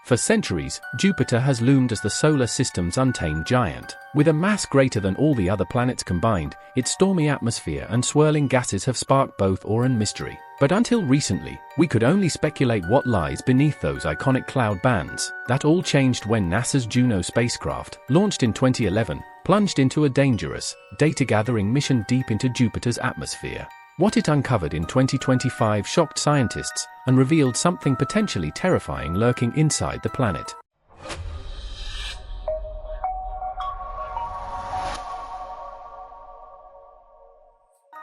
For centuries, Jupiter has loomed as the solar system's untamed giant. With a mass greater than all the other planets combined, its stormy atmosphere and swirling gases have sparked both awe and mystery. But until recently, we could only speculate what lies beneath those iconic cloud bands. That all changed when NASA's Juno spacecraft, launched in 2011, plunged into a dangerous, data-gathering mission deep into Jupiter's atmosphere. What it uncovered in 2025 shocked scientists and revealed something potentially terrifying lurking inside the planet.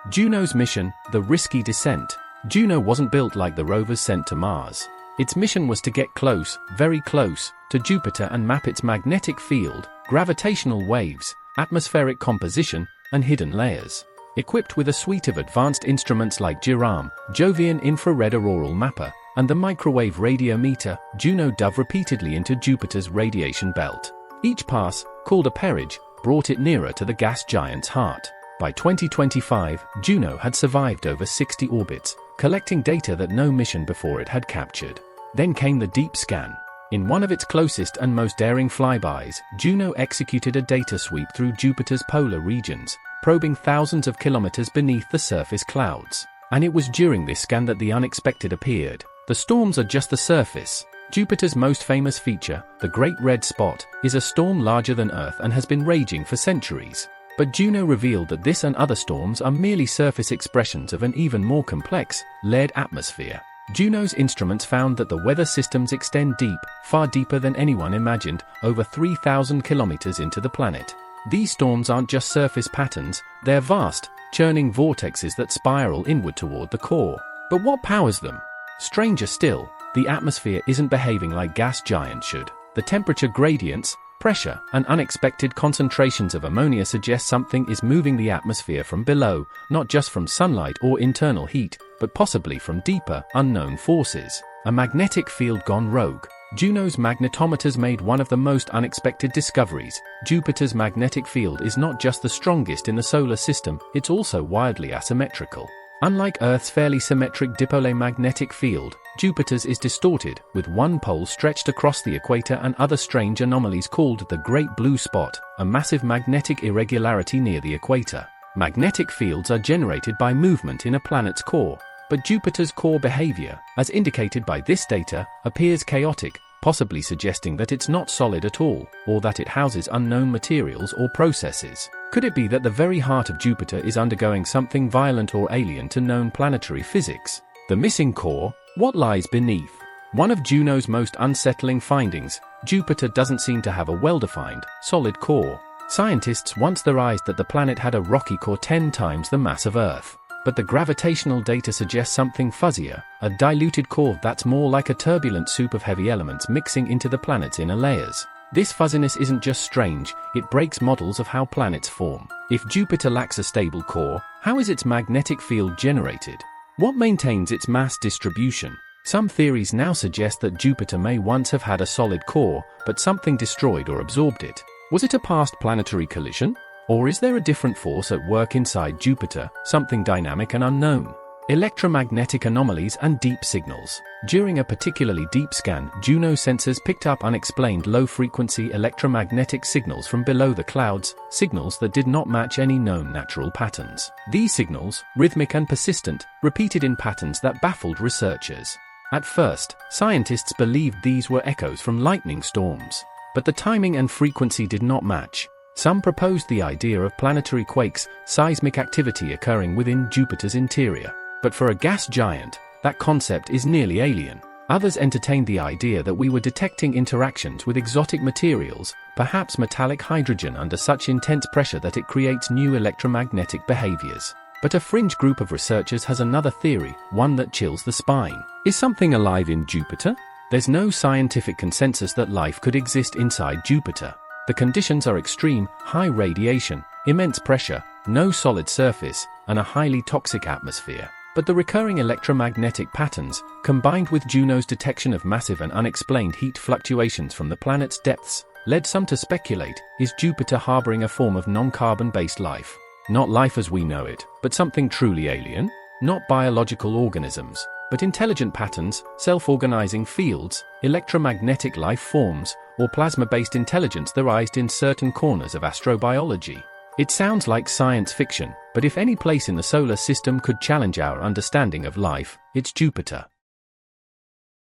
Juno's mission, the risky descent. Juno wasn't built like the rovers sent to Mars. Its mission was to get close, very close, to Jupiter and map its magnetic field, gravitational waves, atmospheric composition, and hidden layers. Equipped with a suite of advanced instruments like Jovian infrared auroral mapper, and the microwave radiometer, Juno dove repeatedly into Jupiter's radiation belt. Each pass, called a perigee, brought it nearer to the gas giant's heart. By 2025, Juno had survived over 60 orbits, collecting data that no mission before it had captured. Then came the deep scan. In one of its closest and most daring flybys, Juno executed a data sweep through Jupiter's polar regions, probing thousands of kilometers beneath the surface clouds. And it was during this scan that the unexpected appeared. The storms are just the surface. Jupiter's most famous feature, the Great Red Spot, is a storm larger than Earth and has been raging for centuries. But Juno revealed that this and other storms are merely surface expressions of an even more complex, layered atmosphere. Juno's instruments found that the weather systems extend deep, far deeper than anyone imagined, over 3,000 kilometers into the planet. These storms aren't just surface patterns, they're vast, churning vortexes that spiral inward toward the core. But what powers them? Stranger still, the atmosphere isn't behaving like gas giants should. The temperature gradients, pressure, and unexpected concentrations of ammonia suggest something is moving the atmosphere from below, not just from sunlight or internal heat, but possibly from deeper, unknown forces. A magnetic field gone rogue. Juno's magnetometers made one of the most unexpected discoveries. Jupiter's magnetic field is not just the strongest in the solar system, it's also wildly asymmetrical. Unlike Earth's fairly symmetric dipole magnetic field, Jupiter's is distorted, with one pole stretched across the equator and other strange anomalies called the Great Blue Spot, a massive magnetic irregularity near the equator. Magnetic fields are generated by movement in a planet's core, but Jupiter's core behavior, as indicated by this data, appears chaotic, possibly suggesting that it's not solid at all, or that it houses unknown materials or processes. Could it be that the very heart of Jupiter is undergoing something violent or alien to known planetary physics? The missing core, what lies beneath? One of Juno's most unsettling findings, Jupiter doesn't seem to have a well-defined, solid core. Scientists once theorized that the planet had a rocky core 10 times the mass of Earth. But the gravitational data suggests something fuzzier, a diluted core that's more like a turbulent soup of heavy elements mixing into the planet's inner layers. This fuzziness isn't just strange, it breaks models of how planets form. If Jupiter lacks a stable core, how is its magnetic field generated? What maintains its mass distribution? Some theories now suggest that Jupiter may once have had a solid core, but something destroyed or absorbed it. Was it a past planetary collision? Or is there a different force at work inside Jupiter, something dynamic and unknown? Electromagnetic anomalies and deep signals. During a particularly deep scan, Juno sensors picked up unexplained low-frequency electromagnetic signals from below the clouds, signals that did not match any known natural patterns. These signals, rhythmic and persistent, repeated in patterns that baffled researchers. At first, scientists believed these were echoes from lightning storms. But the timing and frequency did not match. Some proposed the idea of planetary quakes, seismic activity occurring within Jupiter's interior. But for a gas giant, that concept is nearly alien. Others entertained the idea that we were detecting interactions with exotic materials, perhaps metallic hydrogen under such intense pressure that it creates new electromagnetic behaviors. But a fringe group of researchers has another theory, one that chills the spine. Is something alive in Jupiter? There's no scientific consensus that life could exist inside Jupiter. The conditions are extreme, high radiation, immense pressure, no solid surface, and a highly toxic atmosphere. But the recurring electromagnetic patterns, combined with Juno's detection of massive and unexplained heat fluctuations from the planet's depths, led some to speculate, is Jupiter harboring a form of non-carbon-based life? Not life as we know it, but something truly alien? Not biological organisms, but intelligent patterns, self-organizing fields, electromagnetic life forms, or plasma-based intelligence theorized in certain corners of astrobiology. It sounds like science fiction, but if any place in the solar system could challenge our understanding of life, it's Jupiter.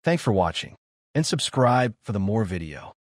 Thanks for watching, and subscribe for the more video.